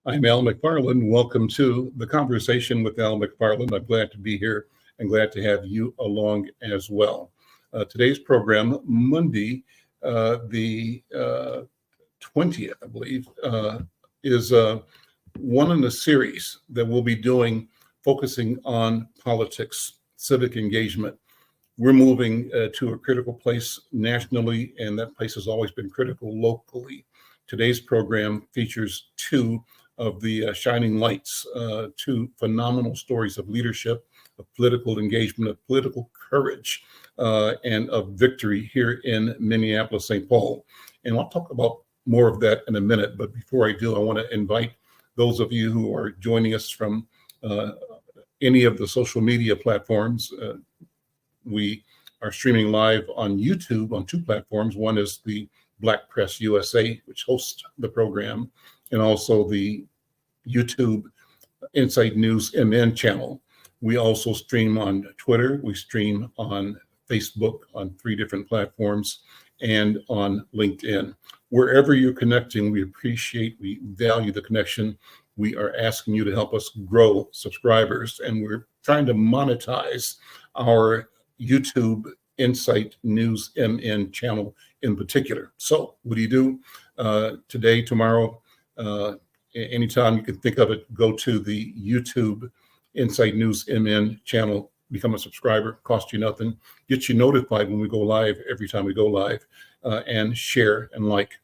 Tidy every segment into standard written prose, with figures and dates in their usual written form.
I'm Al McFarlane. Welcome to the conversation with Al McFarlane. I'm glad to be here and glad to have you along as well. Today's program, Monday, the 20th, I believe, is one in a series that we'll be doing focusing on politics, civic engagement. We're moving to a critical place nationally, and that place has always been critical locally. Today's program features two of the shining lights, two phenomenal stories of leadership, of political engagement, of political courage, and of victory here in Minneapolis, St. Paul. And I'll talk about more of that in a minute. But before I do, I want to invite those of you who are joining us from any of the social media platforms. We are streaming live on YouTube on two platforms. One is the Black Press USA, which hosts the program, and also the YouTube Inside News MN channel. We also stream on Twitter. We stream on Facebook on three different platforms and on LinkedIn. Wherever you're connecting, we appreciate, we value the connection. We are asking you to help us grow subscribers, and we're trying to monetize our YouTube Insight News MN channel in particular. So what do? Today, tomorrow, anytime you can think of it, go to the YouTube Insight News MN channel, become a subscriber, cost you nothing, get you notified when we go live, every time we go live, and share and like.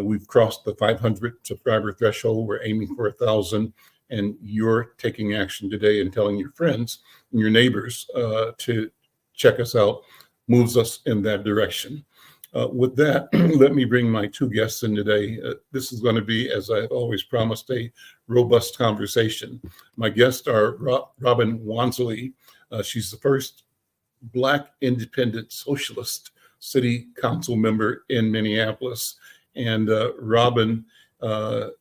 We've crossed the 500 subscriber threshold. We're aiming for 1,000, and you're taking action today and telling your friends and your neighbors to check us out, moves us in that direction. With that, let me bring my two guests in today. This is going to be, as I've always promised, a robust conversation. My guests are Robin Wonsley. She's the first Black independent socialist city council member in Minneapolis. And Robin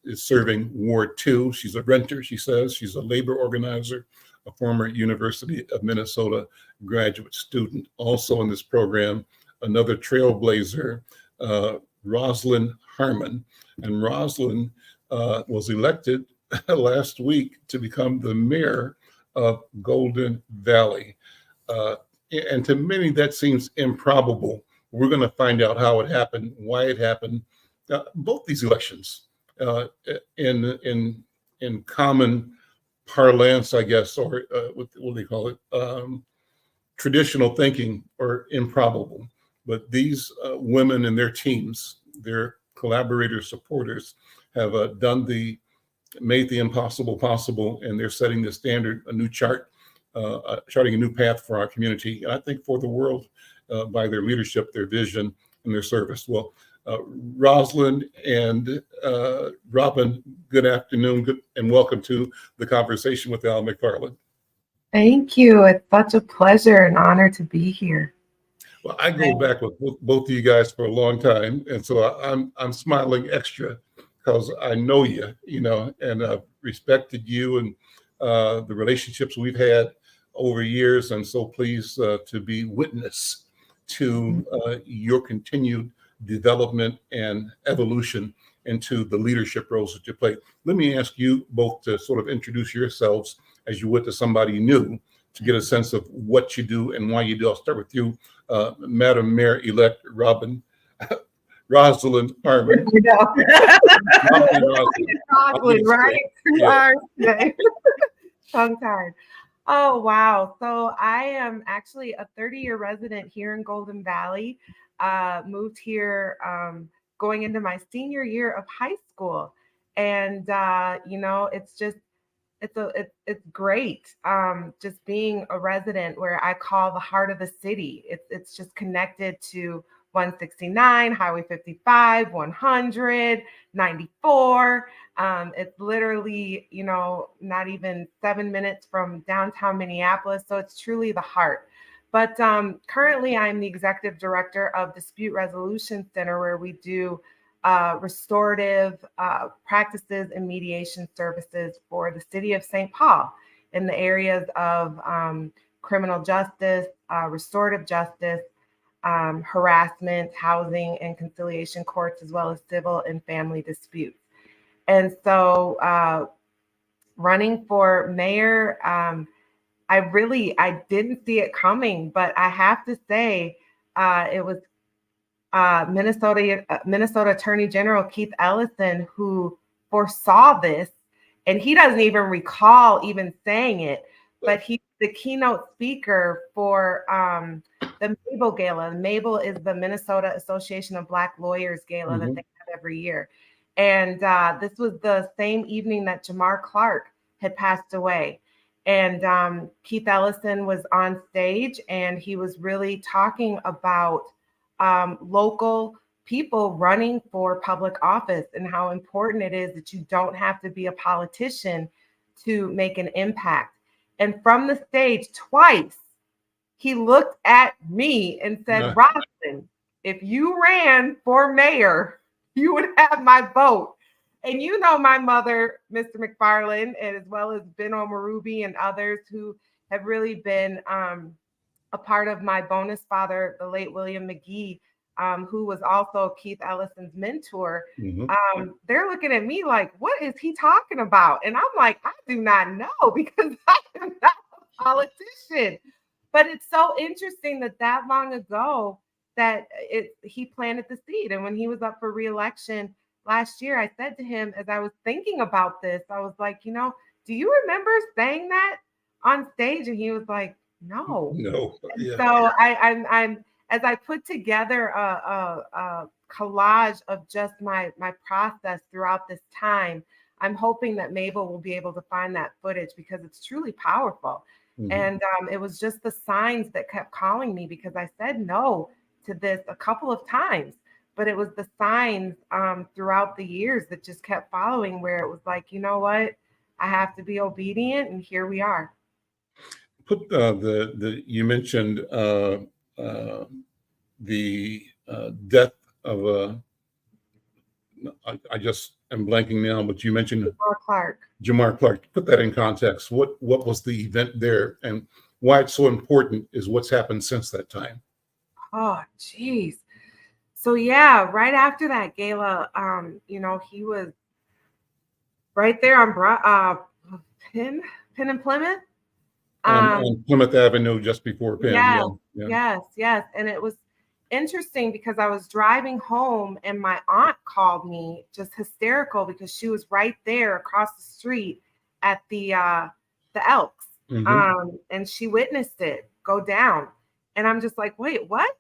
is serving Ward 2. She's a renter, she says. She's a labor organizer, a former University of Minnesota graduate student. Also in this program, another trailblazer, Rosalyn Harmon. And Roslyn was elected last week to become the mayor of Golden Valley. And to many, that seems improbable. We're going to find out how it happened, why it happened. Both these elections, in common parlance, I guess, or what do they call it? Traditional thinking, are improbable. But these women and their teams, their collaborators, supporters, have made the impossible possible, and they're setting the standard, a new charting a new path for our community, and I think for the world, by their leadership, their vision, and their service. Well, Roslyn and Robin, good afternoon, and welcome to the conversation with Al McFarlane. Thank you. It's such a pleasure and honor to be here. Well, I go back with both of you guys for a long time, and so I'm smiling extra because I know you, and I've respected you and the relationships we've had over years, and so pleased to be witness to your continued development and evolution into the leadership roles that you play. Let me ask you both to sort of introduce yourselves as you would to somebody new, to get a sense of what you do and why you do. I'll start with you, Madam Mayor-elect Robin Rosalyn Harmon. Roslyn, right? Yeah. Tongue-tied. Oh, wow. So I am actually a 30-year resident here in Golden Valley. Moved here going into my senior year of high school. And, it's great. Just being a resident where I call the heart of the city. It's just connected to 169, Highway 55, 100, 94. It's literally, not even 7 minutes from downtown Minneapolis. So it's truly the heart. But currently, I'm the executive director of Dispute Resolution Center, where we do restorative practices and mediation services for the city of St. Paul in the areas of criminal justice, restorative justice, harassment, housing and conciliation courts, as well as civil and family disputes. And so running for mayor, I didn't see it coming, but I have to say it was Minnesota Attorney General Keith Ellison who foresaw this, and he doesn't even recall even saying it, but he's the keynote speaker for the Mabel Gala. Mabel is the Minnesota Association of Black Lawyers Gala that they have every year. And this was the same evening that Jamar Clark had passed away. And Keith Ellison was on stage, and he was really talking about local people running for public office and how important it is that you don't have to be a politician to make an impact. And from the stage twice, he looked at me and said, Roslyn, if you ran for mayor, you would have my vote. And you know my mother, Mr. McFarlane, and as well as Ben Omarubi and others who have really been a part of my bonus father, the late William McGee, who was also Keith Ellison's mentor. They're looking at me like, what is he talking about? And I'm like, I do not know, because I am not a politician. But it's so interesting that long ago that he planted the seed. And when he was up for re-election last year, I said to him, as I was thinking about this, I was like, do you remember saying that on stage? And he was like, no. Yeah. So I'm as I put together a collage of just my process throughout this time, I'm hoping that Mabel will be able to find that footage, because it's truly powerful. And it was just the signs that kept calling me, because I said no to this a couple of times, but it was the signs throughout the years that just kept following, where it was like, you know what, I have to be obedient, and here we are. Put you mentioned the death of I just am blanking now, but you mentioned Jamar Clark. Put that in context. What was the event there, and why it's so important is what's happened since that time. Oh, geez. So yeah, right after that gala, he was right there on Penn and Plymouth. On Plymouth Avenue, just before Penn. Yes. And it was interesting because I was driving home and my aunt called me, just hysterical, because she was right there across the street at the Elks. And she witnessed it go down. And I'm just like, wait, what?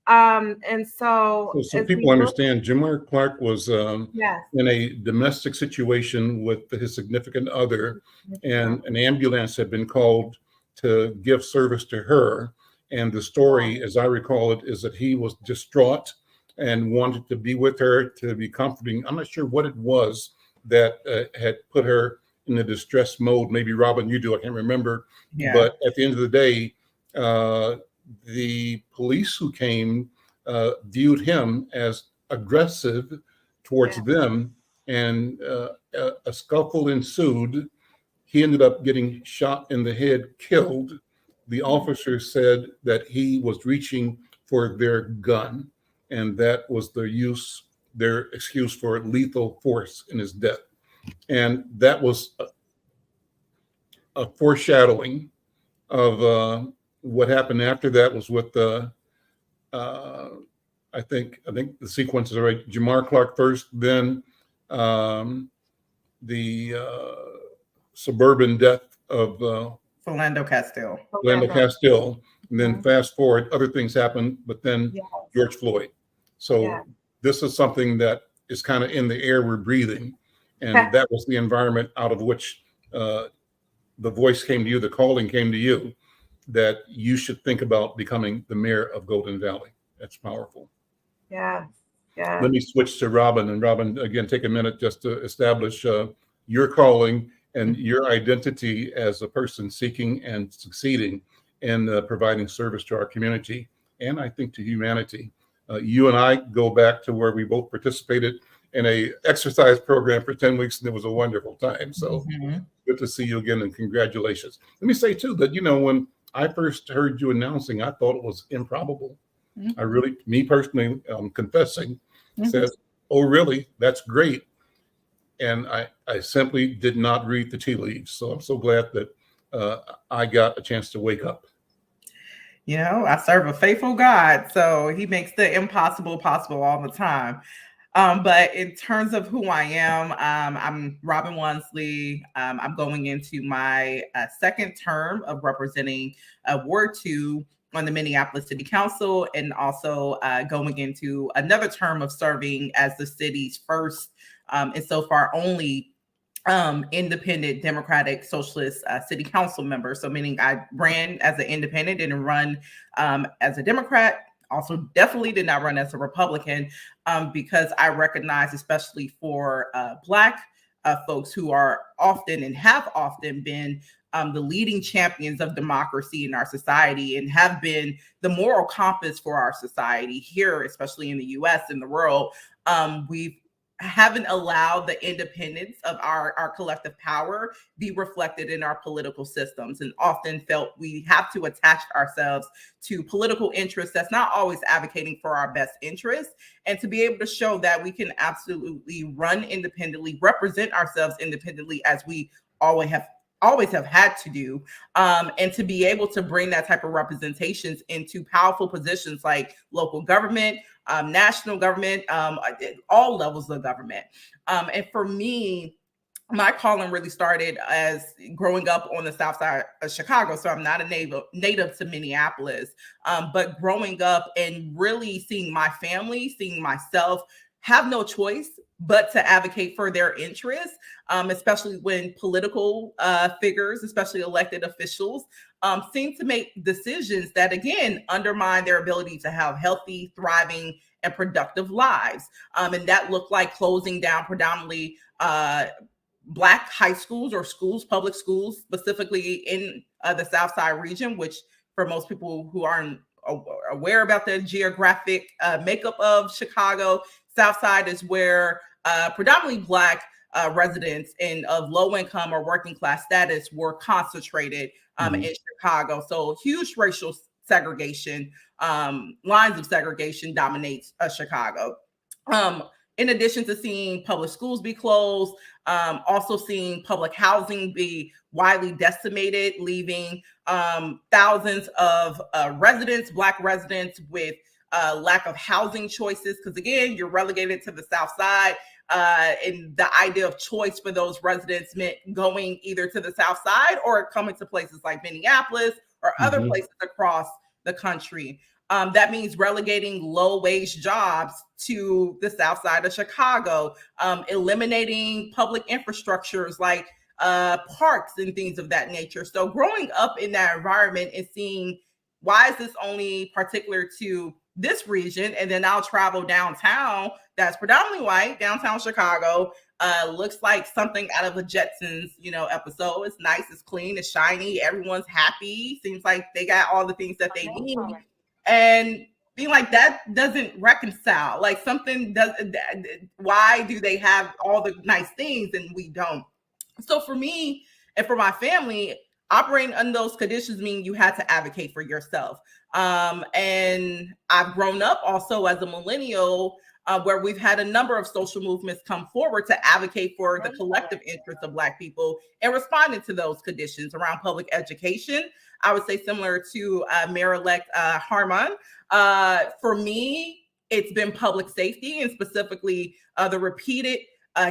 And so people understand, Jamar Clark was in a domestic situation with his significant other, and an ambulance had been called to give service to her. And the story, as I recall it, is that he was distraught and wanted to be with her, to be comforting. I'm not sure what it was that had put her in a distress mode. Maybe Robin, you do, I can't remember. But at the end of the day, the police who came viewed him as aggressive towards them, and a scuffle ensued. He ended up getting shot in the head, killed. The officer said that he was reaching for their gun, and that was their excuse for lethal force in his death. And that was a foreshadowing of what happened after that. Was with the I think the sequence is right. Jamar Clark first, then the suburban death of Philando Castile, and then fast forward, other things happen, but then George Floyd. So this is something that is kind of in the air we're breathing, and that was the environment out of which the voice came to you, the calling came to you, that you should think about becoming the mayor of Golden Valley. That's powerful. Yeah. Let me switch to Robin, and Robin, again, take a minute just to establish your calling and your identity as a person seeking and succeeding in providing service to our community, and I think to humanity. You and I go back to where we both participated in a exercise program for 10 weeks, and it was a wonderful time. So good to see you again, and congratulations. Let me say too that, when I first heard you announcing, I thought it was improbable. I really, me personally, confessing, said, oh, really? That's great. and I simply did not read the tea leaves. So I'm so glad that I got a chance to wake up. I serve a faithful God, so he makes the impossible possible all the time. But in terms of who I am, I'm Robin Wonsley. I'm going into my second term of representing Ward 2 on the Minneapolis City Council, and also going into another term of serving as the city's first and so far only independent Democratic Socialist city council member. So meaning I ran as an independent, didn't run as a Democrat. Also definitely did not run as a Republican because I recognize, especially for Black folks who are often and have often been the leading champions of democracy in our society and have been the moral compass for our society here, especially in the US and the world. We haven't allowed the independence of our collective power be reflected in our political systems, and often felt we have to attach ourselves to political interests that's not always advocating for our best interests, and to be able to show that we can absolutely run independently, represent ourselves independently as we always have had to do, and to be able to bring that type of representations into powerful positions like local government, national government, all levels of government. And for me, my calling really started as growing up on the South Side of Chicago. So I'm not a native to Minneapolis, but growing up and really seeing my family, seeing myself have no choice but to advocate for their interests, especially when political figures, especially elected officials, seem to make decisions that, again, undermine their ability to have healthy, thriving, and productive lives. And that looked like closing down predominantly Black high schools or schools, public schools, specifically in the South Side region, which for most people who aren't aware about the geographic makeup of Chicago, South Side is where predominantly Black residents and of low income or working class status were concentrated in Chicago. So huge racial segregation, lines of segregation dominates Chicago. In addition to seeing public schools be closed, also seeing public housing be widely decimated, leaving thousands of residents, Black residents, with lack of housing choices, because again, you're relegated to the South Side, and the idea of choice for those residents meant going either to the South Side or coming to places like Minneapolis or other places across the country. That means relegating low-wage jobs to the South Side of Chicago, eliminating public infrastructures like parks and things of that nature. So growing up in that environment and seeing, why is this only particular to this region? And then I'll travel downtown that's predominantly white, downtown Chicago, looks like something out of a Jetsons, episode. It's nice, it's clean, it's shiny, everyone's happy. Seems like they got all the things that they need. And being like, that doesn't reconcile. Like something doesn't, why do they have all the nice things and we don't? So for me and for my family, operating under those conditions mean you had to advocate for yourself. And I've grown up also as a millennial, where we've had a number of social movements come forward to advocate for the collective interests of Black people and responding to those conditions around public education. I would say similar to Mayor-elect Harmon. For me, it's been public safety, and specifically the repeated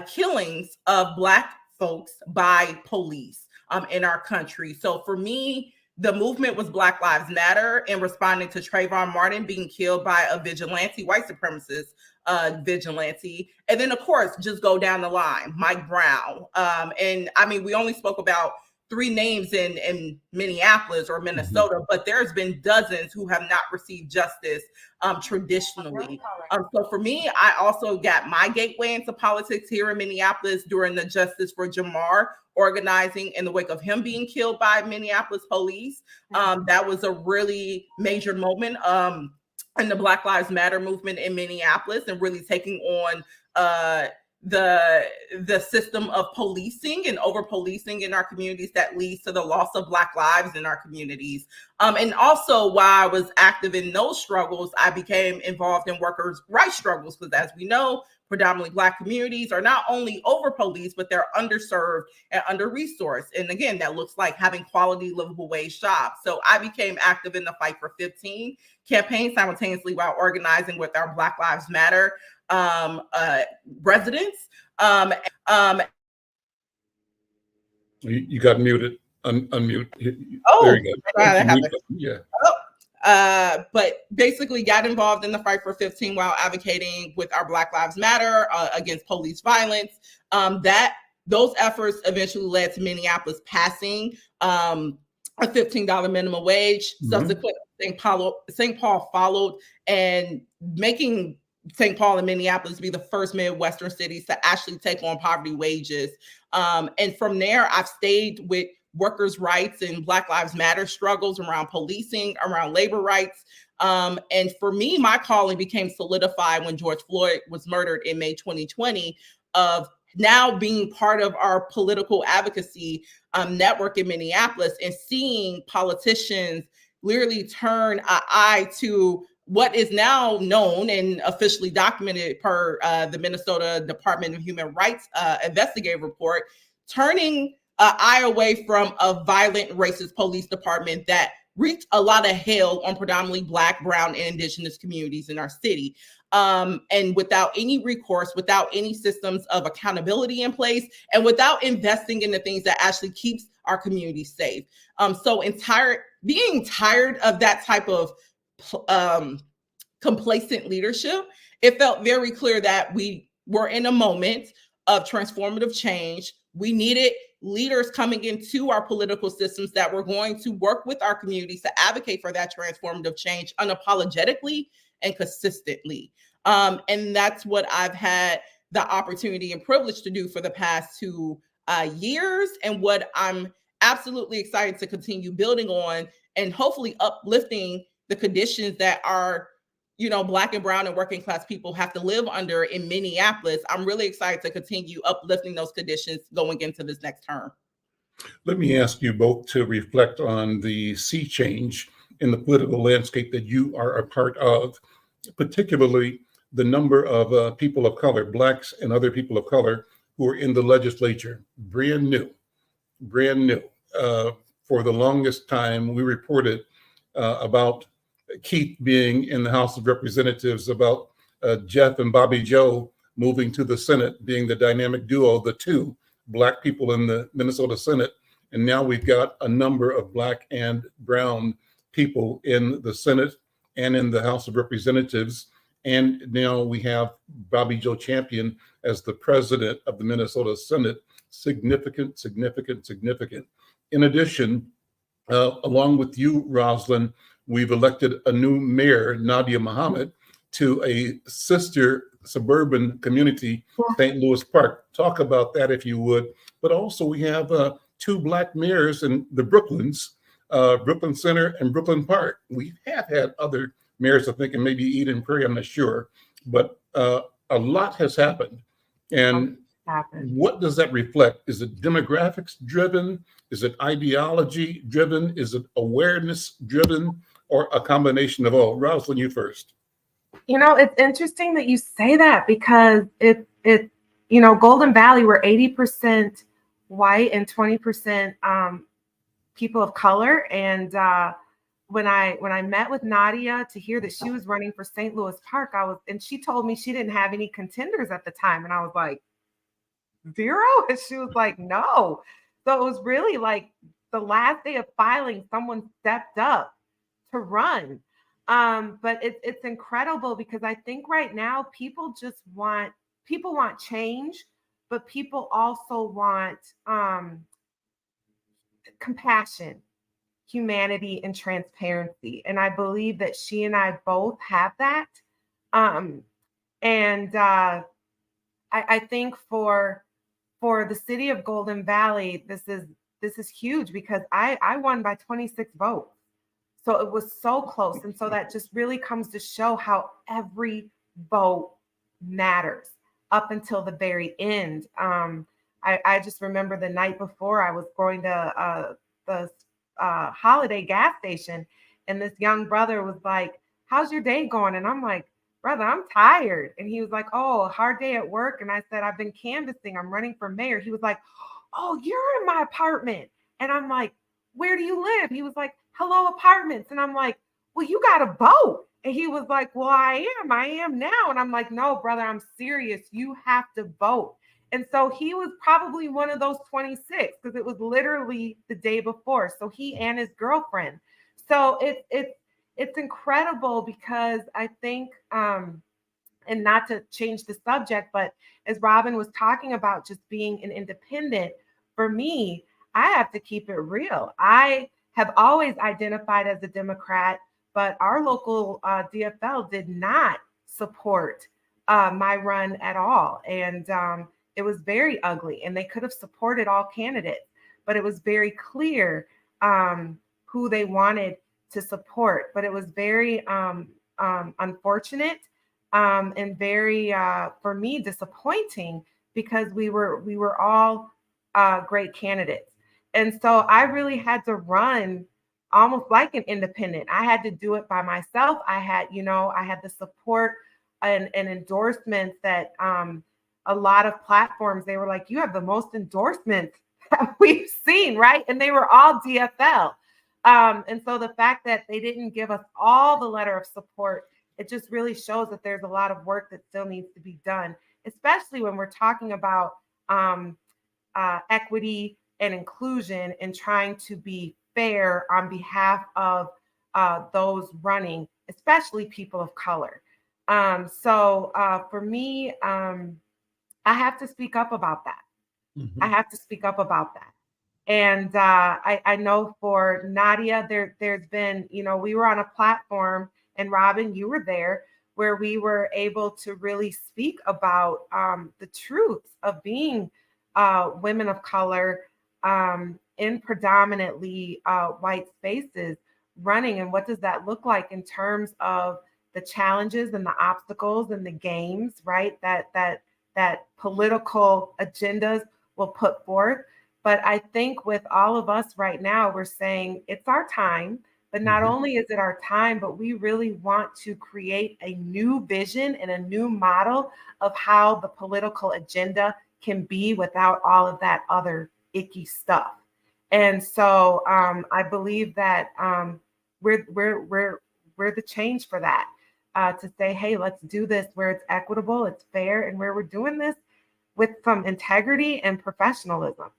killings of Black folks by police in our country. So for me, the movement was Black Lives Matter in responding to Trayvon Martin being killed by a vigilante, white supremacist vigilante. And then, of course, just go down the line, Mike Brown. And I mean, we only spoke about 3 names in Minneapolis or Minnesota, but there's been dozens who have not received justice traditionally. So for me, I also got my gateway into politics here in Minneapolis during the Justice for Jamar organizing in the wake of him being killed by Minneapolis police. That was a really major moment in the Black Lives Matter movement in Minneapolis, and really taking on the system of policing and over policing in our communities that leads to the loss of Black lives in our communities. And also, while I was active in those struggles, I became involved in workers' rights struggles, because as we know, predominantly Black communities are not only over-policed, but they're underserved and under-resourced. And again, that looks like having quality livable wage jobs. So I became active in the Fight for 15 campaign simultaneously while organizing with our Black Lives Matter residents. You got muted. Unmute. Oh, there you go. Yeah. But basically got involved in the Fight for 15 while advocating with our Black Lives Matter against police violence. Those efforts eventually led to Minneapolis passing a $15 minimum wage. Mm-hmm. Subsequently, St. Paul followed, and making St. Paul and Minneapolis be the first Midwestern cities to actually take on poverty wages. And from there, I've stayed with workers' rights and Black Lives Matter struggles around policing, around labor rights. And for me, my calling became solidified when George Floyd was murdered in May 2020, of now being part of our political advocacy network in Minneapolis and seeing politicians literally turn an eye to what is now known and officially documented per the Minnesota Department of Human Rights investigative report, turning an eye away from a violent racist police department that wreaked a lot of hell on predominantly Black, brown, and indigenous communities in our city. And without any recourse, without any systems of accountability in place, and without investing in the things that actually keeps our community safe. Being tired of that type of complacent leadership, it felt very clear that we were in a moment of transformative change. We needed leaders coming into our political systems that were going to work with our communities to advocate for that transformative change unapologetically and consistently. And that's what I've had the opportunity and privilege to do for the past 2 years, and what I'm absolutely excited to continue building on, and hopefully uplifting the conditions that our Black and brown and working class people have to live under in Minneapolis. I'm really excited to continue uplifting those conditions going into this next term. Let me ask you both to reflect on the sea change in the political landscape that you are a part of, particularly the number of people of color, Blacks and other people of color, who are in the legislature. Brand new. For the longest time, we reported about Keith being in the House of Representatives, about Jeff and Bobby Joe moving to the Senate, being the dynamic duo, the two Black people in the Minnesota Senate. And now we've got a number of Black and brown people in the Senate and in the House of Representatives. And now we have Bobby Joe Champion as the president of the Minnesota Senate. Significant. In addition, along with you, Roslyn, we've elected a new mayor, Nadia Muhammad, to a sister suburban community, St. Louis Park. Talk about that if you would. But also we have 2 Black mayors in the Brooklyns, Brooklyn Center and Brooklyn Park. We have had other mayors, I think, and maybe Eden Prairie, I'm not sure. But a lot has happened. And what does that reflect? Is it demographics driven? Is it ideology driven? Is it awareness driven? Or a combination of all? Roslyn, you first. It's interesting that you say that, because Golden Valley, we're 80% white and 20% people of color. And when I met with Nadia to hear that she was running for St. Louis Park, and she told me she didn't have any contenders at the time. And I was like, 0? And she was like, no. So it was really like the last day of filing, someone stepped up to run. But it's incredible, because I think right now people want change, but people also want compassion, humanity, and transparency. And I believe that she and I both have that. I think for the city of Golden Valley, this is huge, because I won by 26 votes. So it was so close. And so that just really comes to show how every vote matters up until the very end. I just remember the night before, I was going to the Holiday gas station, and this young brother was like, "How's your day going?" And I'm like, brother, I'm tired. And he was like, oh, hard day at work. And I said, I've been canvassing. I'm running for mayor. He was like, oh, you're in my apartment. And I'm like, where do you live? He was like, Hello Apartments. And I'm like, well, you got a vote. And he was like, well, I am now. And I'm like, no, brother, I'm serious. You have to vote. And so he was probably one of those 26 because it was literally the day before. So he and his girlfriend. So it's incredible because I think, and not to change the subject, but as Robin was talking about just being an independent, for me, I have to keep it real. I have always identified as a Democrat, but our local DFL did not support my run at all. And it was very ugly, and they could have supported all candidates, but it was very clear who they wanted to support. But it was very unfortunate and very, for me, disappointing because we were all great candidates. And so I really had to run almost like an independent. I had to do it by myself. I had the support and endorsements that a lot of platforms, they were like, you have the most endorsements that we've seen, right? And they were all DFL. And so the fact that they didn't give us all the letter of support, it just really shows that there's a lot of work that still needs to be done, especially when we're talking about equity and inclusion and trying to be fair on behalf of those running, especially people of color. So for me, I have to speak up about that. Mhm. I have to speak up about that. And I know for Nadia, there's been, we were on a platform, and Robin, you were there, where we were able to really speak about the truths of being women of color in predominantly white spaces running, and what does that look like in terms of the challenges and the obstacles and the games, right? That political agendas will put forth. But I think with all of us right now, we're saying it's our time. But not only is it our time, but we really want to create a new vision and a new model of how the political agenda can be without all of that other icky stuff. And so I believe that we're the change for that, to say, hey, let's do this where it's equitable, it's fair, and where we're doing this with some integrity and professionalism.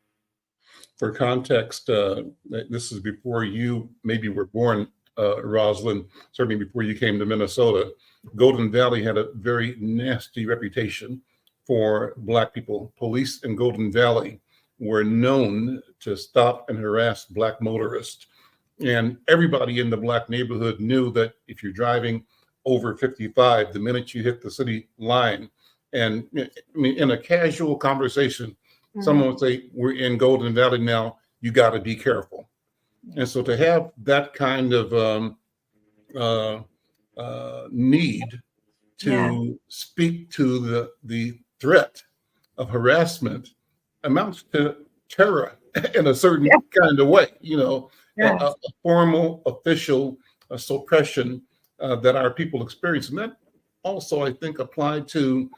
For context, this is before you maybe were born, Roslyn, certainly before you came to Minnesota. Golden Valley had a very nasty reputation for Black people. Police in Golden Valley were known to stop and harass Black motorists. And everybody in the Black neighborhood knew that if you're driving over 55, the minute you hit the city line, and I mean, in a casual conversation, someone would say, we're in Golden Valley now, you got to be careful. And so to have that kind of need to speak to the threat of harassment amounts to terror in a certain kind of way, a formal, official suppression that our people experience. And that also, I think, applied to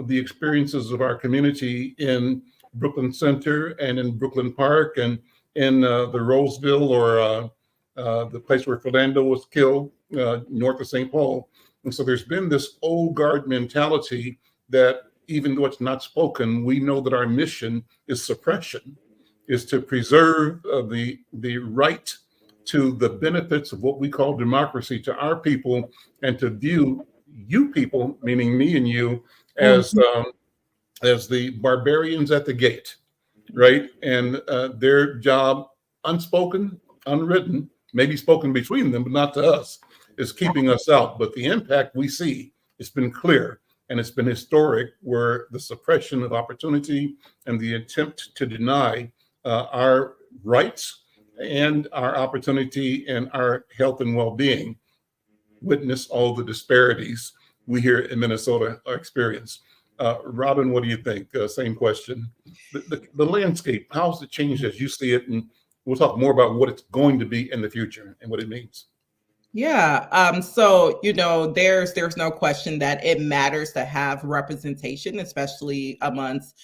the experiences of our community in Brooklyn Center and in Brooklyn Park and in the Roseville, or the place where Philando was killed, north of St. Paul. And so there's been this old guard mentality that even though it's not spoken, we know that our mission is suppression, is to preserve the right to the benefits of what we call democracy to our people, and to view you people, meaning me and you, as the barbarians at the gate, right? And their job, unspoken, unwritten, maybe spoken between them, but not to us, is keeping us out. But the impact we see, it's been clear and it's been historic, where the suppression of opportunity and the attempt to deny our rights and our opportunity and our health and well-being. Witness all the disparities we here in Minnesota experience. Robin, what do you think? Same question. The landscape, how's it changed as you see it? And we'll talk more about what it's going to be in the future and what it means. Yeah. So, there's no question that it matters to have representation, especially amongst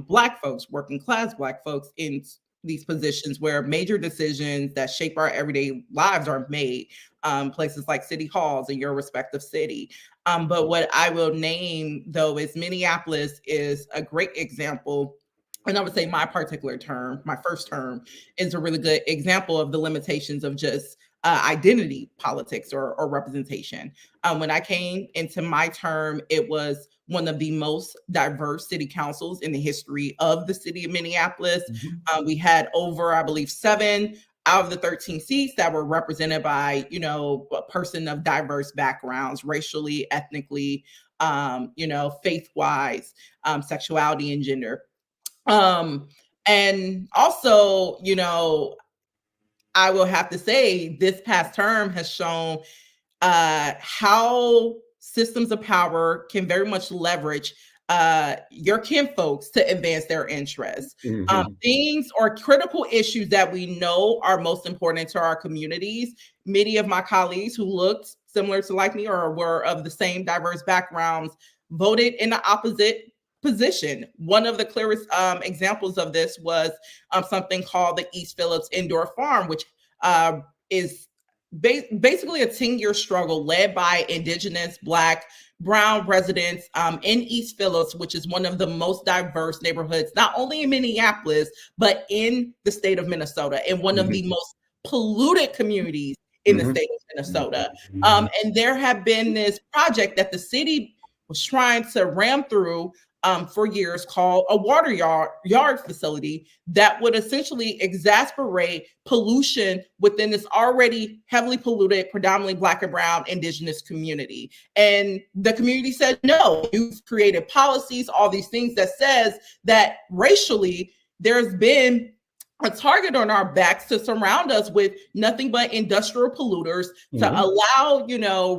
Black folks, working class Black folks in these positions where major decisions that shape our everyday lives are made, places like city halls in your respective city. But what I will name, though, is Minneapolis is a great example. And I would say my particular term, my first term, is a really good example of the limitations of just identity politics or representation. When I came into my term, it was one of the most diverse city councils in the history of the city of Minneapolis. We had over, I believe, 7 out of the 13 seats that were represented by, a person of diverse backgrounds, racially, ethnically, faith-wise, sexuality and gender. And also, I will have to say this past term has shown how systems of power can very much leverage your kinfolks to advance their interests. Things or critical issues that we know are most important to our communities. Many of my colleagues who looked similar to like me or were of the same diverse backgrounds voted in the opposite position. One of the clearest examples of this was something called the East Phillips Indoor Farm, which is basically a 10-year struggle led by Indigenous, Black, Brown residents in East Phillips, which is one of the most diverse neighborhoods, not only in Minneapolis, but in the state of Minnesota, and one of the most polluted communities in the state of Minnesota. And there have been this project that the city was trying to ram through for years called a water yard facility that would essentially exacerbate pollution within this already heavily polluted, predominantly Black and Brown Indigenous community. And the community said, no, you've created policies, all these things that says that racially there's been a target on our backs to surround us with nothing but industrial polluters, to allow,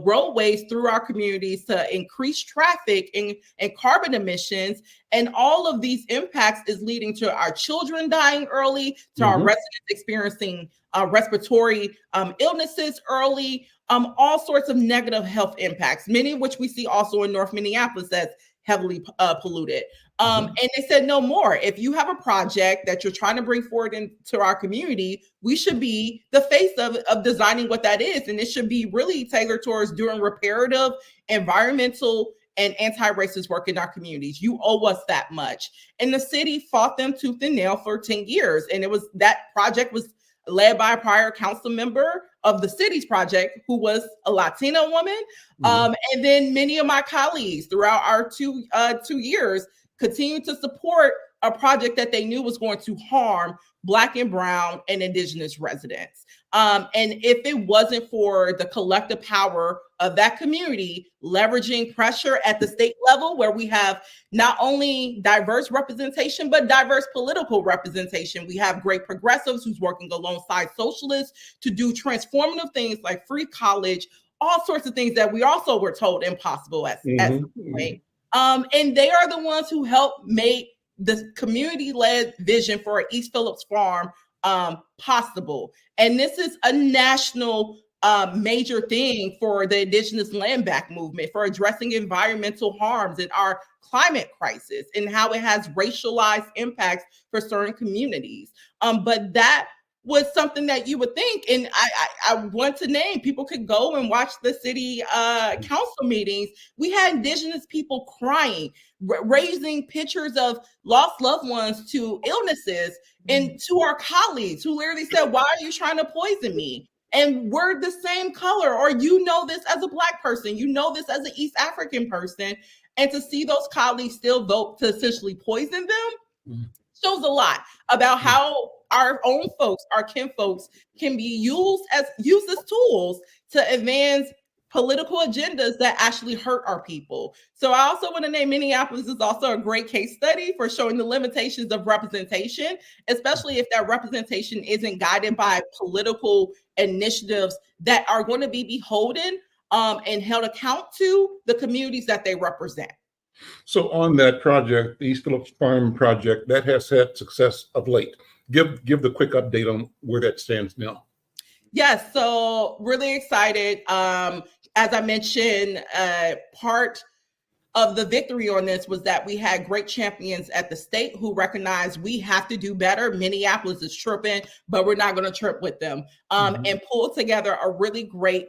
roadways through our communities, to increase traffic and carbon emissions. And all of these impacts is leading to our children dying early, to our residents experiencing respiratory illnesses early, all sorts of negative health impacts, many of which we see also in North Minneapolis that's heavily polluted. And they said no more. If you have a project that you're trying to bring forward into our community, we should be the face of designing what that is. And it should be really tailored towards doing reparative, environmental, and anti-racist work in our communities. You owe us that much. And the city fought them tooth and nail for 10 years. And that project was led by a prior council member of the city's project, who was a Latina woman. And then many of my colleagues throughout our 2 years continued to support a project that they knew was going to harm Black and Brown and Indigenous residents. And if it wasn't for the collective power of that community leveraging pressure at the state level, where we have not only diverse representation, but diverse political representation. We have great progressives who's working alongside socialists to do transformative things like free college, all sorts of things that we also were told impossible at some point. And they are the ones who helped make the community-led vision for East Phillips Farm possible. And this is a national major thing for the Indigenous Land Back movement, for addressing environmental harms and our climate crisis and how it has racialized impacts for certain communities. But that was something that you would think, and I want to name, people could go and watch the city council meetings. We had Indigenous people crying, raising pictures of lost loved ones to illnesses, and to our colleagues who literally said, why are you trying to poison me? And we're the same color, or this as a Black person, this as an East African person. And to see those colleagues still vote to essentially poison them shows a lot about how our own folks, our kinfolks, can be used as tools to advance political agendas that actually hurt our people. So I also want to name Minneapolis is also a great case study for showing the limitations of representation, especially if that representation isn't guided by political initiatives that are going to be beholden and held account to the communities that they represent. So on that project, the East Phillips Farm project, that has had success of late. Give the quick update on where that stands now. Yes, so really excited. As I mentioned, part of the victory on this was that we had great champions at the state who recognized we have to do better. Minneapolis is tripping, but we're not going to trip with them, and pull together a really great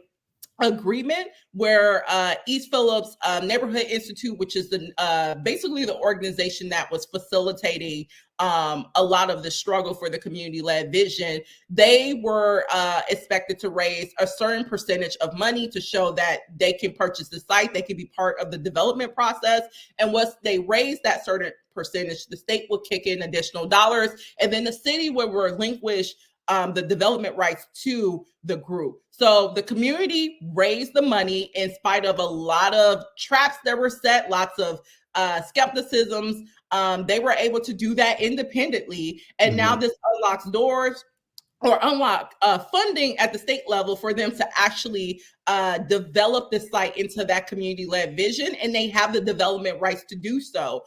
agreement where East Phillips Neighborhood Institute, which is the basically the organization that was facilitating a lot of the struggle for the community-led vision, they were expected to raise a certain percentage of money to show that they can purchase the site, they can be part of the development process, and once they raise that certain percentage, the state will kick in additional dollars, and then the city will relinquish the development rights to the group. So the community raised the money in spite of a lot of traps that were set, lots of skepticisms. They were able to do that independently. And now this unlocks doors or unlock funding at the state level for them to actually develop the site into that community-led vision, and they have the development rights to do so.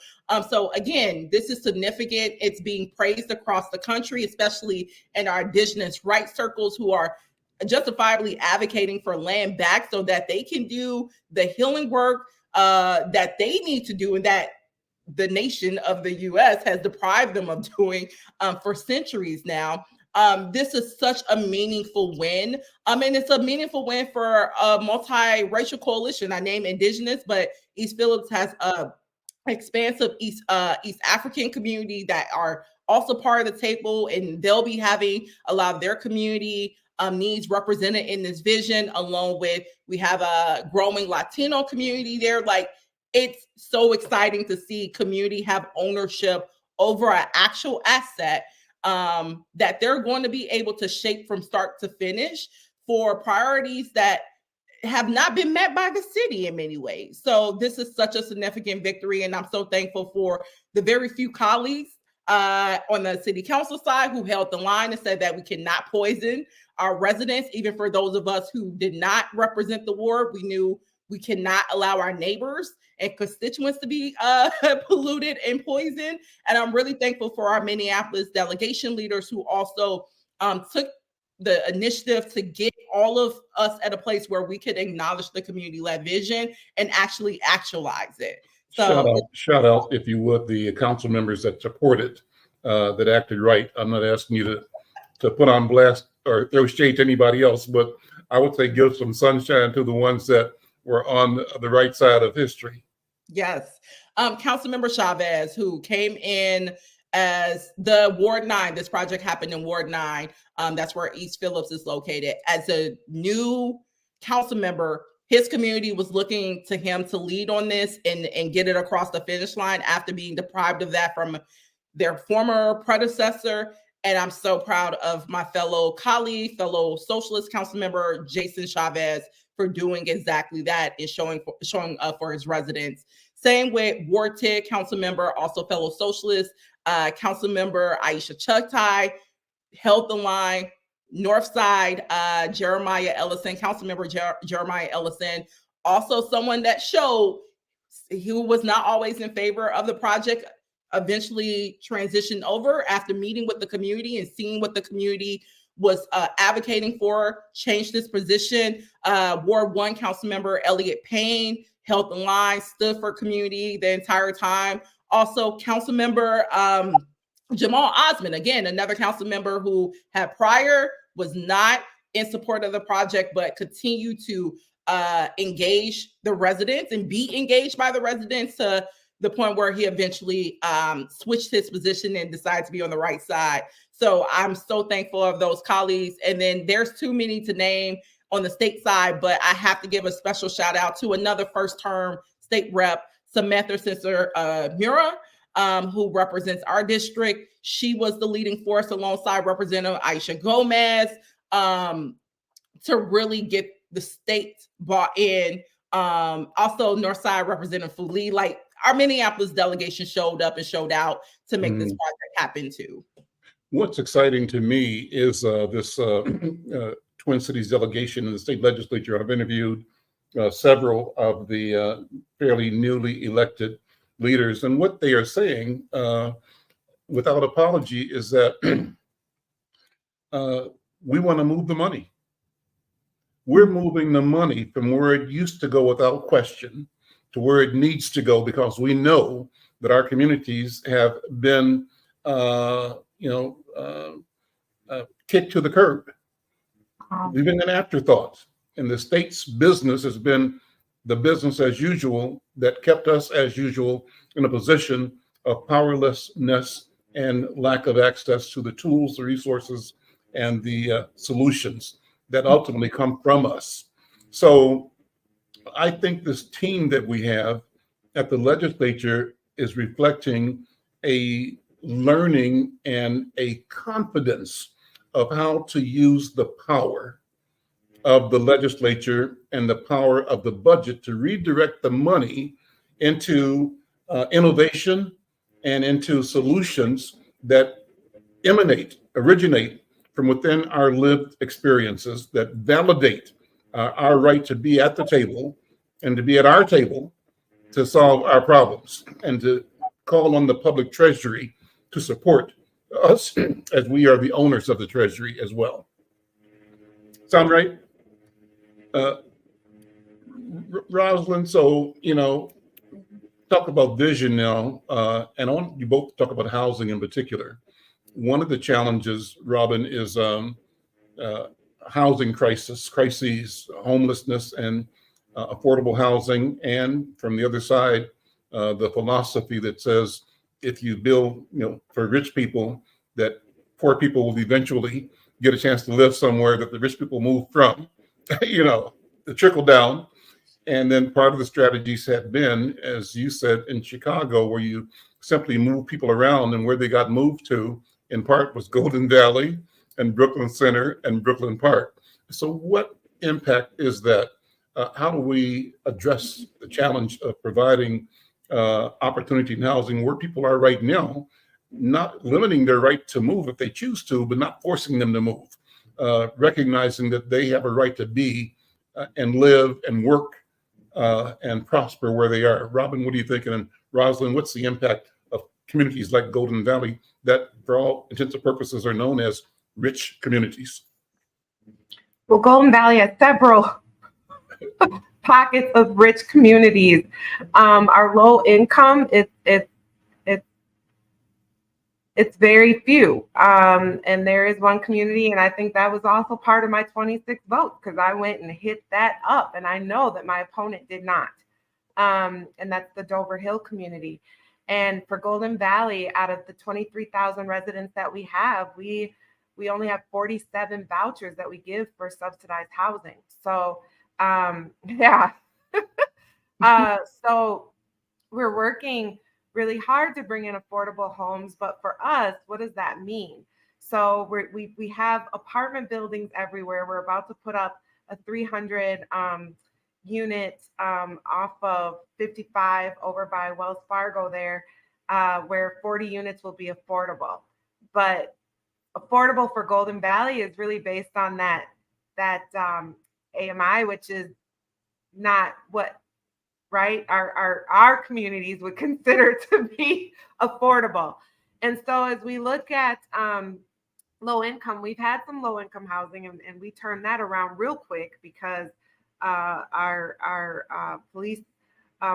So again, this is significant. It's being praised across the country, especially in our indigenous rights circles who are justifiably advocating for land back so that they can do the healing work that they need to do and that the nation of the U.S. has deprived them of doing for centuries now. This is such a meaningful win. And it's a meaningful win for a multiracial coalition. I name Indigenous, but East Phillips has a expansive East African community that are also part of the table, and they'll be having a lot of their community needs represented in this vision, along with we have a growing Latino community there. Like, it's so exciting to see community have ownership over an actual asset that they're going to be able to shape from start to finish for priorities that have not been met by the city in many ways. So this is such a significant victory, and I'm so thankful for the very few colleagues on the city council side who held the line and said that we cannot poison our residents. Even for those of us who did not represent the ward, we knew we cannot allow our neighbors and constituents to be polluted and poisoned. And I'm really thankful for our Minneapolis delegation leaders who also took the initiative to get all of us at a place where we could acknowledge the community-led vision and actually actualize it. So shout out, if you would, the council members that supported, that acted right. I'm not asking you to put on blast or throw shade to anybody else, but I would say give some sunshine to the ones that were on the right side of history. Yes. Councilmember Chavez, who came in as the Ward 9, this project happened in Ward 9. That's where East Phillips is located. As a new council member, his community was looking to him to lead on this and get it across the finish line after being deprived of that from their former predecessor. And I'm so proud of my fellow colleague, fellow socialist council member, Jason Chavez, for doing exactly that and showing up for his residents. Same with Ward 10 council member, also fellow socialist, council member Aisha Chugtai, held the line. North Side, Jeremiah Ellison, council member Jeremiah Ellison, also someone that showed he was not always in favor of the project, eventually transitioned over after meeting with the community and seeing what the community was advocating for, changed his position. Ward 1 council member Elliot Payne held the line, stood for community the entire time. Also, council member Jamal Osmond, again, another council member who had prior was not in support of the project, but continued to engage the residents and be engaged by the residents to the point where he eventually switched his position and decided to be on the right side. So I'm so thankful of those colleagues. And then there's too many to name on the state side, but I have to give a special shout out to another first term state rep, Samantha Sensor Mura, who represents our district. She was the leading force alongside Representative Aisha Gomez to really get the state bought in. Also, Northside Representative Fuli, like our Minneapolis delegation showed up and showed out to make this project happen too. What's exciting to me is this Twin Cities delegation in the state legislature. I've interviewed several of the fairly newly elected leaders, and what they are saying without apology is that we want to move the money. We're moving the money from where it used to go without question to where it needs to go, because we know that our communities have been, kicked to the curb. We've been an afterthought, and the state's business has been the business as usual that kept us as usual in a position of powerlessness and lack of access to the tools, the resources, and the solutions that ultimately come from us. So I think this team that we have at the legislature is reflecting a learning and a confidence of how to use the power of the legislature and the power of the budget to redirect the money into innovation and into solutions that originate from within our lived experiences, that validate our right to be at the table and to be at our table to solve our problems, and to call on the public treasury to support us as we are the owners of the treasury as well. Sound right? Roslyn, so, talk about vision now, and I want you both to talk about housing in particular. One of the challenges, Robin, is housing crises, homelessness, and affordable housing. And from the other side, the philosophy that says if you build, for rich people, that poor people will eventually get a chance to live somewhere that the rich people move from, the trickle down. And then part of the strategies had been, as you said, in Chicago, where you simply move people around, and where they got moved to, in part, was Golden Valley and Brooklyn Center and Brooklyn Park. So what impact is that? How do we address the challenge of providing opportunity in housing where people are right now, not limiting their right to move if they choose to, but not forcing them to move, recognizing that they have a right to be and live and work and prosper where they are? Robin, what are you thinking? And Roslyn, what's the impact of communities like Golden Valley that, for all intents and purposes, are known as rich communities? Well, Golden Valley has several pockets of rich communities. Our low income, it's very few. And there is one community, and I think that was also part of my 26 votes, because I went and hit that up, and I know that my opponent did not. And that's the Dover Hill community. And for Golden Valley, out of the 23,000 residents that we have, we only have 47 vouchers that we give for subsidized housing. So yeah. So we're working really hard to bring in affordable homes, but for us, what does that mean? So we have apartment buildings everywhere. We're about to put up a 300 unit off of 55 over by Wells Fargo there, where 40 units will be affordable. But affordable for Golden Valley is really based on that AMI, which is not what our communities would consider to be affordable. And so as we look at low income, we've had some low income housing, and we turned that around real quick, because our police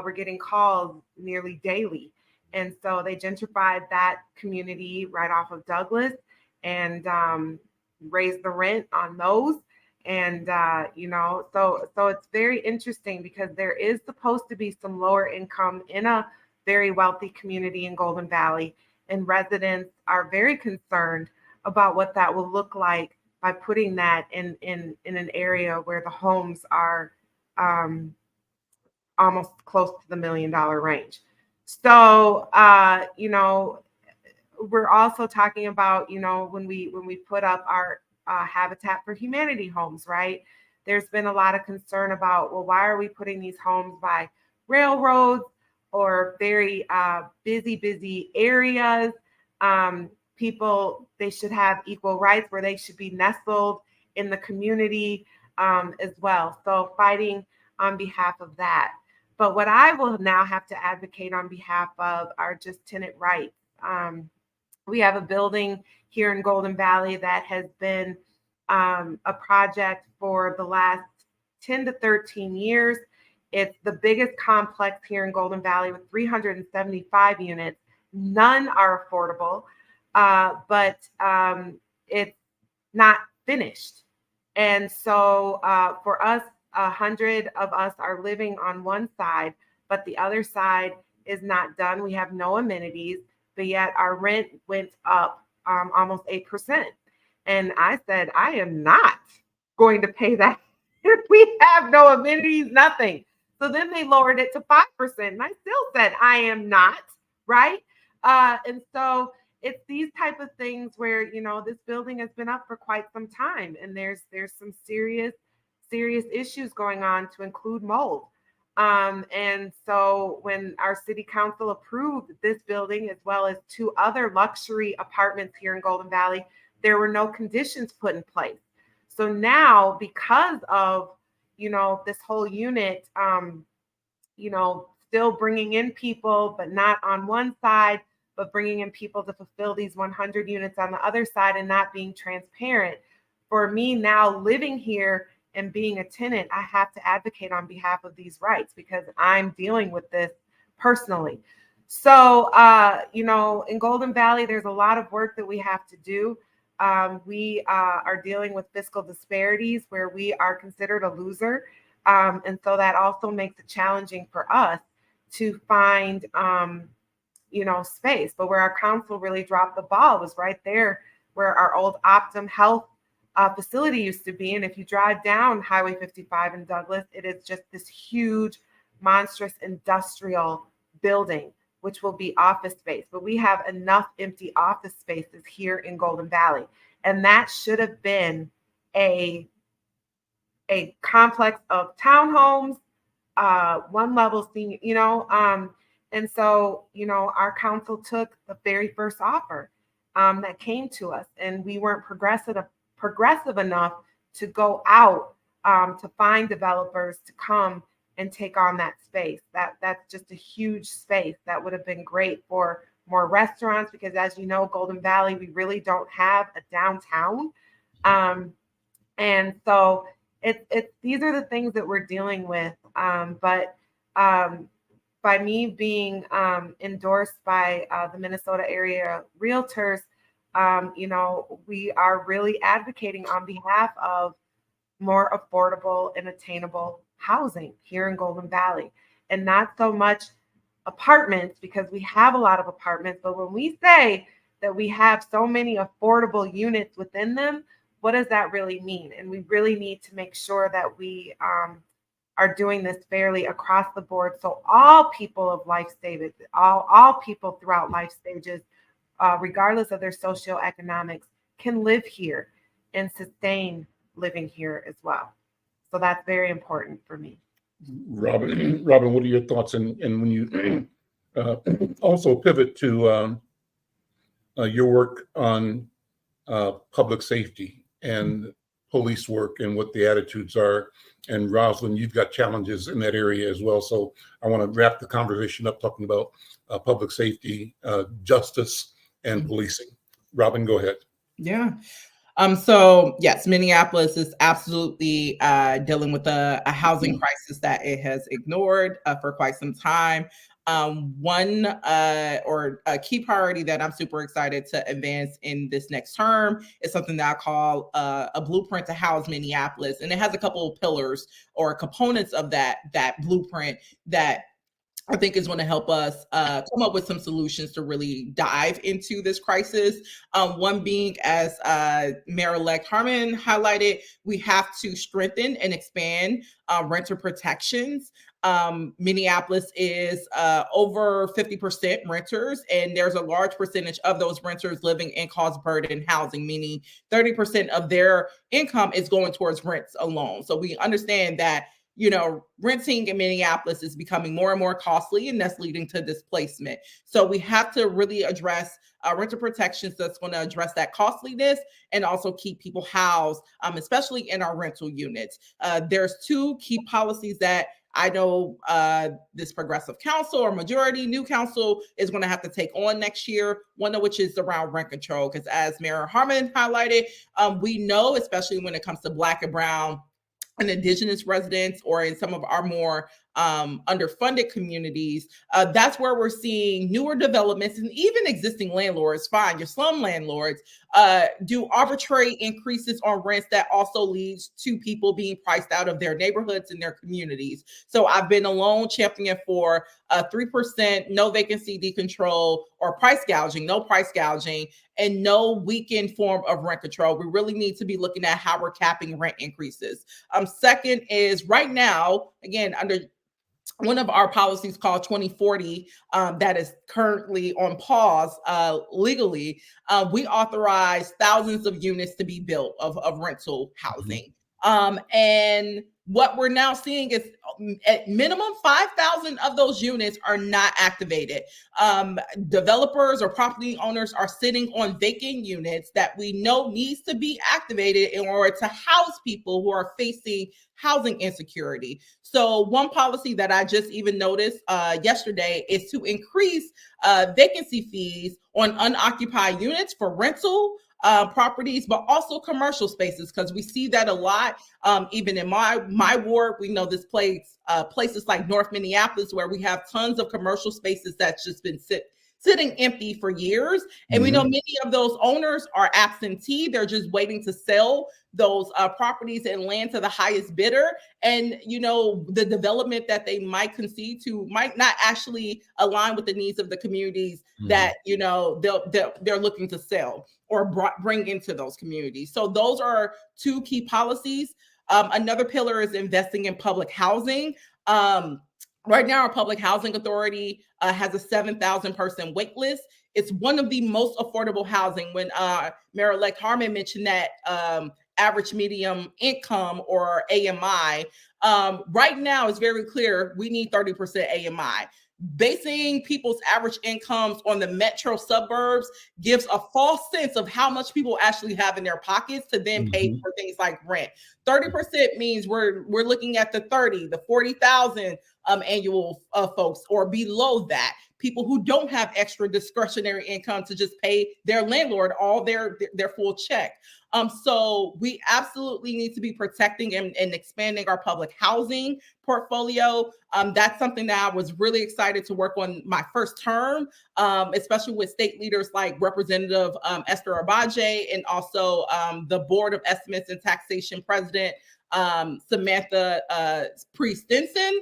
were getting calls nearly daily. And so they gentrified that community right off of Douglas and raised the rent on those. And, so it's very interesting, because there is supposed to be some lower income in a very wealthy community in Golden Valley. And residents are very concerned about what that will look like by putting that in an area where the homes are almost close to the $1 million range. So, we're also talking about, when we put up our Habitat for Humanity homes, right? There's been a lot of concern about, well, why are we putting these homes by railroads or very busy areas? People, they should have equal rights, where they should be nestled in the community as well. So fighting on behalf of that. But what I will now have to advocate on behalf of are just tenant rights. We have a building here in Golden Valley that has been a project for the last 10 to 13 years. It's the biggest complex here in Golden Valley with 375 units. None are affordable, but it's not finished. And so for us, 100 of us are living on one side, but the other side is not done. We have no amenities, but yet our rent went up almost 8%. And I said, I am not going to pay that if we have no amenities, nothing. So then they lowered it to 5%. And I still said, I am not, right? And so it's these type of things where, you know, this building has been up for quite some time, and there's some serious issues going on, to include mold. And so when our city council approved this building, as well as 2 other luxury apartments here in Golden Valley, there were no conditions put in place. So now, because of, you know, this whole unit, you know, still bringing in people, but not on one side, but bringing in people to fulfill these 100 units on the other side, and not being transparent. For me now, living here and being a tenant, I have to advocate on behalf of these rights, because I'm dealing with this personally. So, you know, in Golden Valley, there's a lot of work that we have to do. We are dealing with fiscal disparities where we are considered a loser. And so that also makes it challenging for us to find, you know, space. But where our council really dropped the ball was right there where our old Optum Health facility used to be. And if you drive down Highway 55 in Douglas, it is just this huge, monstrous industrial building, which will be office space. But we have enough empty office spaces here in Golden Valley. And that should have been a complex of townhomes, one level senior, you know. And so, you know, our council took the very first offer that came to us, and we weren't progressive enough to go out to find developers to come and take on that space. That's just a huge space that would have been great for more restaurants, because as you know, Golden Valley, we really don't have a downtown. And so these are the things that we're dealing with. But by me being endorsed by the Minnesota area realtors, you know, we are really advocating on behalf of more affordable and attainable housing here in Golden Valley, and not so much apartments, because we have a lot of apartments. But when we say that we have so many affordable units within them, what does that really mean? And we really need to make sure that we are doing this fairly across the board, so all people of life stages, all people throughout life stages, regardless of their socioeconomics, can live here and sustain living here as well. So that's very important for me. Robin, what are your thoughts? And when you also pivot to your work on public safety and police work and what the attitudes are. And Roslyn, you've got challenges in that area as well. So I want to wrap the conversation up talking about public safety, justice, and policing. Robin, go ahead. Yeah. So yes, Minneapolis is absolutely dealing with a housing crisis that it has ignored for quite some time. One or a key priority that I'm super excited to advance in this next term is something that I call a blueprint to house Minneapolis, and it has a couple of pillars or components of that blueprint that I think is going to help us come up with some solutions to really dive into this crisis. One being, as Mayor-elect Harmon highlighted, we have to strengthen and expand renter protections. Minneapolis is over 50% renters, and there's a large percentage of those renters living in cost burden housing, meaning 30% of their income is going towards rents alone. So we understand that, you know, renting in Minneapolis is becoming more and more costly, and that's leading to displacement. So we have to really address renter protections that's going to address that costliness and also keep people housed, especially in our rental units. There's two key policies that I know this progressive council or majority new council is going to have to take on next year, one of which is around rent control. Because as Mayor Harmon highlighted, we know, especially when it comes to Black and Brown and indigenous residents, or in some of our more underfunded communities, that's where we're seeing newer developments, and even existing landlords, fine, your slum landlords, do arbitrary increases on rents that also leads to people being priced out of their neighborhoods and their communities. So I've been a lone champion for 3%, no vacancy decontrol, or price gouging, no price gouging, and no weakened form of rent control. We really need to be looking at how we're capping rent increases. Second is, right now, again, under one of our policies called 2040, that is currently on pause legally, we authorize thousands of units to be built of rental housing. And what we're now seeing is at minimum 5,000 of those units are not activated. Developers or property owners are sitting on vacant units that we know needs to be activated in order to house people who are facing housing insecurity. So one policy that I just even noticed yesterday is to increase vacancy fees on unoccupied units for rental properties, but also commercial spaces, because we see that a lot. Even in my ward, we know this places like North Minneapolis, where we have tons of commercial spaces that's just been sitting empty for years. And we know many of those owners are absentee. They're just waiting to sell those properties and land to the highest bidder. And, you know, the development that they might concede to might not actually align with the needs of the communities that, you know, they're looking to sell or bring into those communities. So those are two key policies. Another pillar is investing in public housing. Right now, our public housing authority has a 7,000 person wait list. It's one of the most affordable housing. When Mayor-elect Harmon mentioned that average medium income, or AMI, right now it's very clear we need 30% AMI. Basing people's average incomes on the metro suburbs gives a false sense of how much people actually have in their pockets to then pay for things like rent. 30% means we're looking at the 40,000 annual folks, or below that, people who don't have extra discretionary income to just pay their landlord all their full check. So we absolutely need to be protecting and expanding our public housing portfolio. That's something that I was really excited to work on my first term, especially with state leaders like Representative Esther Abaje, and also the Board of Estimates and Taxation President Samantha Priest-Stinson.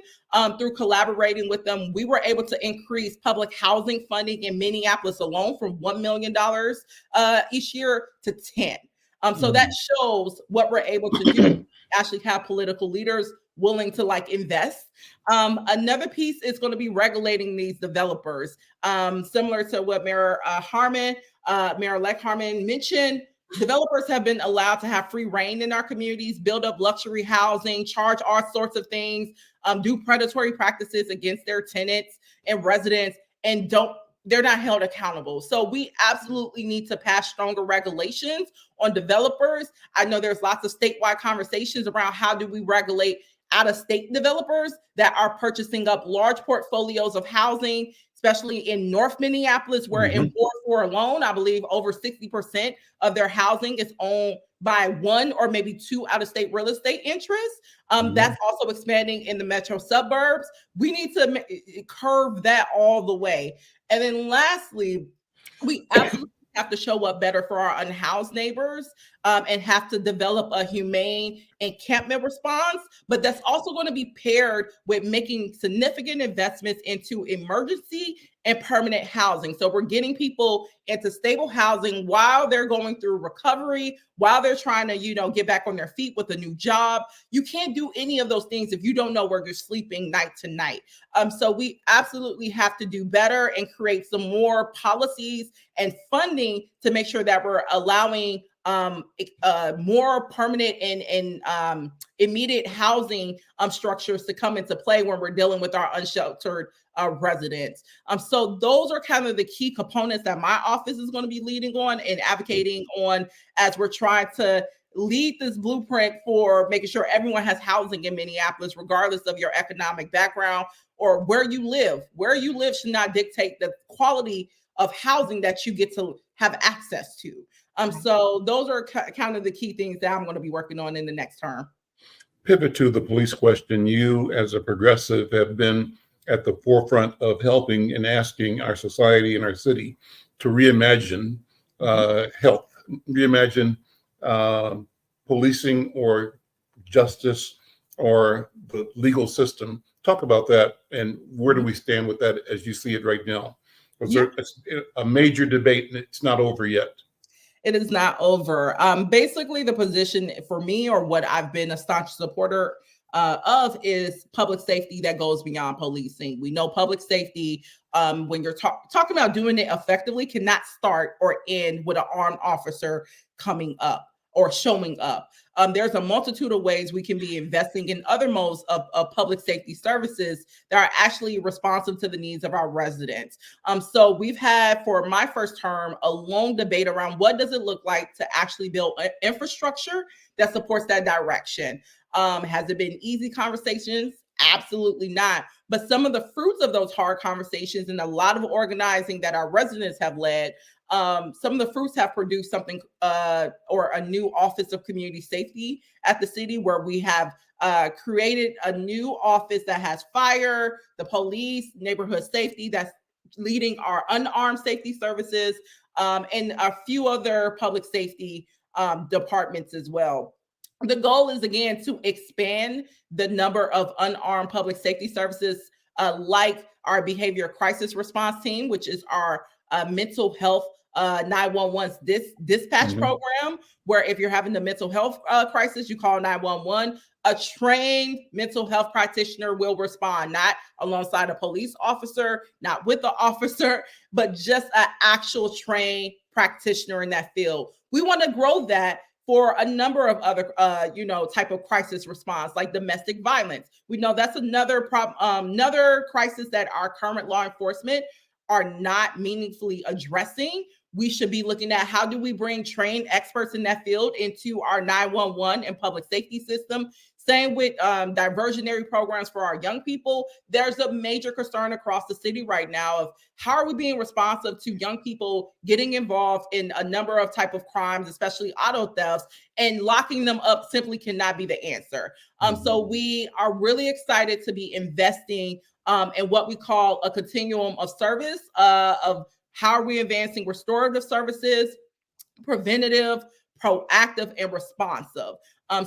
Through collaborating with them, we were able to increase public housing funding in Minneapolis alone from $1 million each year to 10. So that shows what we're able to do. Actually have political leaders willing to invest. Another piece is going to be regulating these developers. Similar to what Mayor-elect Harmon mentioned, developers have been allowed to have free reign in our communities, build up luxury housing, charge all sorts of things, do predatory practices against their tenants and residents, and they're not held accountable. So we absolutely need to pass stronger regulations on developers. I know there's lots of statewide conversations around how do we regulate out-of-state developers that are purchasing up large portfolios of housing, especially in North Minneapolis, where in Ward 4 alone, I believe over 60% of their housing is owned by one or maybe two out-of-state real estate interests. That's also expanding in the metro suburbs. We need to curve that all the way. And then lastly, we absolutely have to show up better for our unhoused neighbors, and have to develop a humane encampment response. But that's also going to be paired with making significant investments into emergency and permanent housing. So we're getting people into stable housing while they're going through recovery, while they're trying to, get back on their feet with a new job. You can't do any of those things if you don't know where you're sleeping night to night. So we absolutely have to do better and create some more policies and funding to make sure that we're allowing more permanent and immediate housing structures to come into play when we're dealing with our unsheltered residents. So those are kind of the key components that my office is going to be leading on and advocating on as we're trying to lead this blueprint for making sure everyone has housing in Minneapolis, regardless of your economic background or where you live. Where you live should not dictate the quality of housing that you get to have access to. So those are kind of the key things that I'm going to be working on in the next term. pivot to the police question. You, as a progressive, have been at the forefront of helping and asking our society and our city to reimagine health, reimagine policing or justice or the legal system. Talk about that, and where do we stand with that as you see it right now? It's a major debate, and it's not over yet. It is not over. Basically, the position for me, or what I've been a staunch supporter of, is public safety that goes beyond policing. We know public safety, when you're talking about doing it effectively, cannot start or end with an armed officer coming up or showing up. There's a multitude of ways we can be investing in other modes of public safety services that are actually responsive to the needs of our residents. So we've had, for my first term, a long debate around what does it look like to actually build infrastructure that supports that direction. Has it been easy conversations? Absolutely not. But some of the fruits of those hard conversations and a lot of organizing that our residents have led, some of the fruits have produced something or a new Office of Community Safety at the city, where we have created a new office that has fire, the police, neighborhood safety, that's leading our unarmed safety services, and a few other public safety departments as well. The goal is, again, to expand the number of unarmed public safety services, like our behavior crisis response team, which is our mental health 911's dispatch program, where if you're having a mental health crisis, you call 911. A trained mental health practitioner will respond, not alongside a police officer, not with the officer, but just an actual trained practitioner in that field. We want to grow that for a number of other, type of crisis response, like domestic violence. We know that's another problem, another crisis that our current law enforcement are not meaningfully addressing. We should be looking at how do we bring trained experts in that field into our 911 and public safety system. Same with diversionary programs for our young people. There's a major concern across the city right now of how are we being responsive to young people getting involved in a number of type of crimes, especially auto thefts, and locking them up simply cannot be the answer. So we are really excited to be investing in what we call a continuum of service, of how are we advancing restorative services, preventative, proactive, and responsive.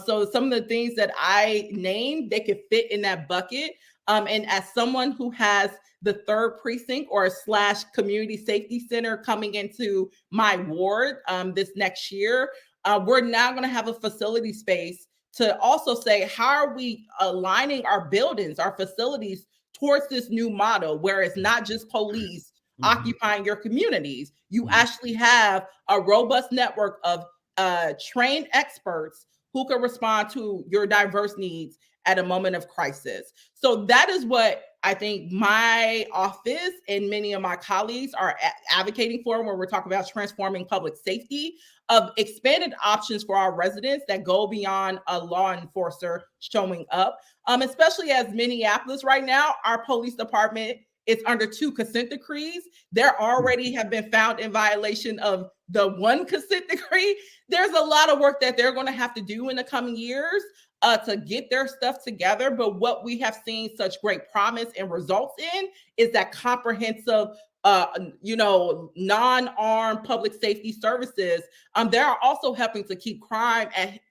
So some of the things that I named, they could fit in that bucket. And as someone who has the 3rd precinct or / community safety center coming into my ward this next year, we're now going to have a facility space to also say, how are we aligning our buildings, our facilities towards this new model, where it's not just police occupying your communities. You actually have a robust network of trained experts who can respond to your diverse needs at a moment of crisis. So that is what I think my office and many of my colleagues are advocating for when we're talking about transforming public safety, of expanded options for our residents that go beyond a law enforcer showing up. Especially as Minneapolis right now, our police department is under 2 consent decrees. There already have been found in violation of the 1 consent decree. There's a lot of work that they're going to have to do in the coming years to get their stuff together. But what we have seen such great promise and results in is that comprehensive, non-armed public safety services. They are also helping to keep crime at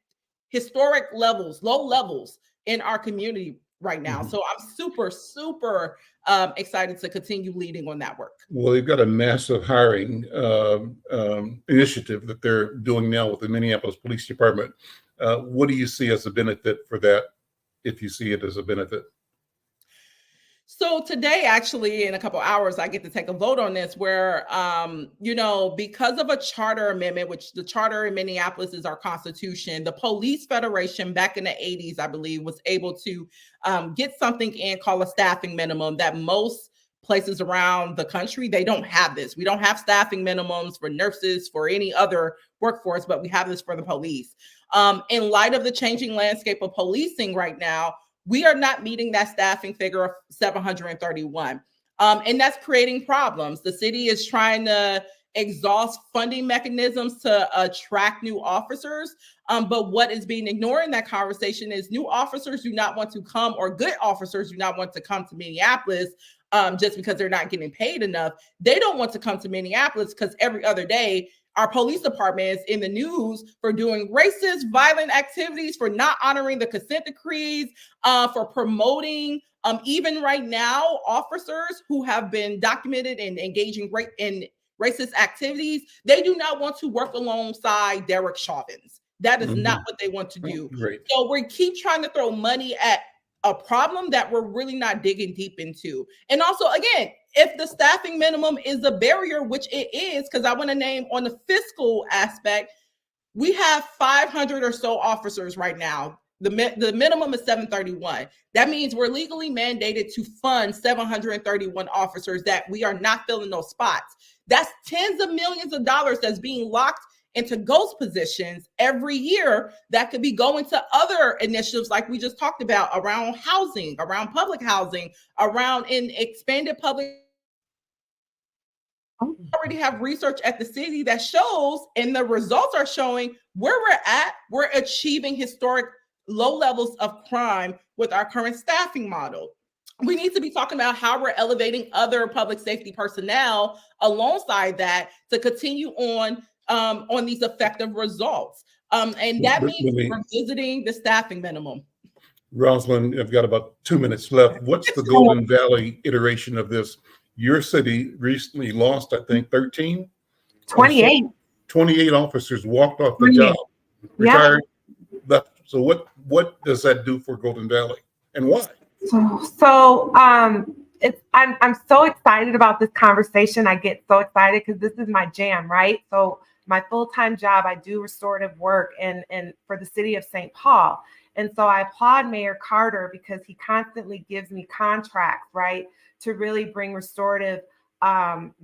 historic levels, low levels in our community right now. So I'm super, super excited to continue leading on that work. Well, they've got a massive hiring initiative that they're doing now with the Minneapolis Police Department. What do you see as a benefit for that, if you see it as a benefit? So today, actually, in a couple hours, I get to take a vote on this where, because of a charter amendment, which the charter in Minneapolis is our constitution, the Police Federation back in the 80s, I believe, was able to get something in called a staffing minimum that most places around the country, they don't have this. We don't have staffing minimums for nurses, for any other workforce, but we have this for the police. In light of the changing landscape of policing right now, we are not meeting that staffing figure of 731. And that's creating problems. The city is trying to exhaust funding mechanisms to attract new officers. But what is being ignored in that conversation is new officers do not want to come, or good officers do not want to come to Minneapolis just because they're not getting paid enough. They don't want to come to Minneapolis because every other day, our police department is in the news for doing racist, violent activities, for not honoring the consent decrees, for promoting, even right now, officers who have been documented in engaging in racist activities. They do not want to work alongside Derek Chauvins. That is not what they want to do. Great. So we keep trying to throw money at a problem that we're really not digging deep into. And also, again, if the staffing minimum is a barrier, which it is, because I want to name on the fiscal aspect, we have 500 or so officers right now. The minimum is 731. That means we're legally mandated to fund 731 officers that we are not filling those spots. That's tens of millions of dollars that's being locked into ghost positions every year that could be going to other initiatives like we just talked about around housing, around public housing, around in expanded public. We already have research at the city that shows, and the results are showing where we're at. We're achieving historic low levels of crime with our current staffing model. We need to be talking about how we're elevating other public safety personnel alongside that to continue on these effective results. And that means revisiting the staffing minimum. Roslyn, I've got about 2 minutes left. What's the Golden Valley iteration of this? Your city recently lost, I think, 28. 28 officers walked off the job, retired, left. So what does that do for Golden Valley, and why? So I'm so excited about this conversation. I get so excited because this is my jam, right? So my full-time job, I do restorative work and for the city of St. Paul. And so I applaud Mayor Carter because he constantly gives me contracts, right, to really bring restorative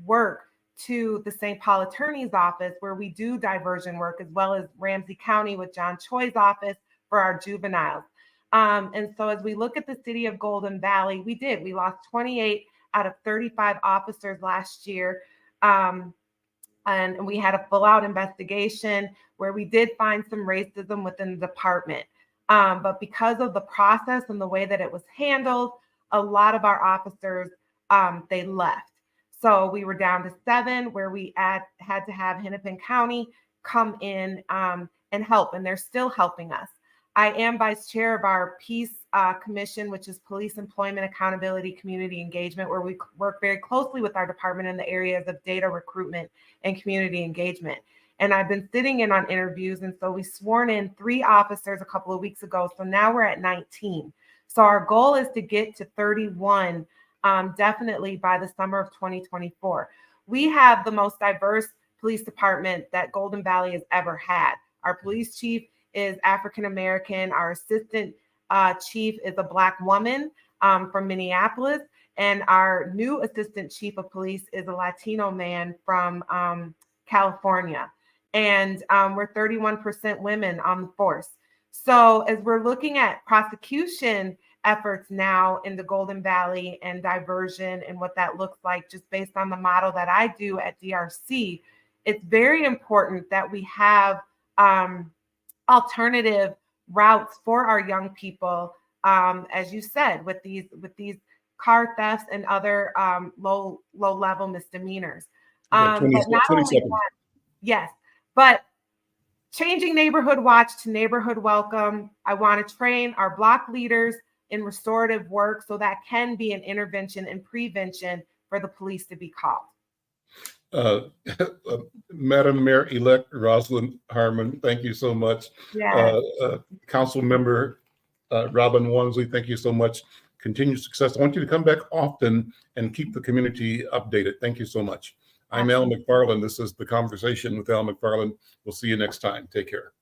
work to the St. Paul Attorney's Office, where we do diversion work, as well as Ramsey County with John Choi's office for our juveniles. And so as we look at the city of Golden Valley, we lost 28 out of 35 officers last year. And we had a full-out investigation where we did find some racism within the department. But because of the process and the way that it was handled, a lot of our officers, they left. So we were down to 7, where we had to have Hennepin County come in and help, and they're still helping us. I am vice chair of our Peace Commission, which is Police Employment Accountability Community Engagement, where we work very closely with our department in the areas of data recruitment and community engagement. And I've been sitting in on interviews, and so we sworn in 3 officers a couple of weeks ago. So now we're at 19. So our goal is to get to 31 definitely by the summer of 2024. We have the most diverse police department that Golden Valley has ever had. Our police chief is African American. Our assistant chief is a Black woman from Minneapolis. And our new assistant chief of police is a Latino man from California. And we're 31% women on the force. So as we're looking at prosecution efforts now in the Golden Valley and diversion and what that looks like, just based on the model that I do at DRC, it's very important that we have alternative routes for our young people, as you said, with these car thefts and other low level misdemeanors. But not only that, yes, but changing neighborhood watch to neighborhood welcome. I want to train our block leaders in restorative work so that can be an intervention and prevention for the police to be called. Madam Mayor-elect Rosalyn Harmon, thank you so much. Yes. Council Member Robin Wonsley, thank you so much. Continued success. I want you to come back often and keep the community updated. Thank you so much. I'm Al McFarlane. This is The Conversation with Al McFarlane. We'll see you next time. Take care.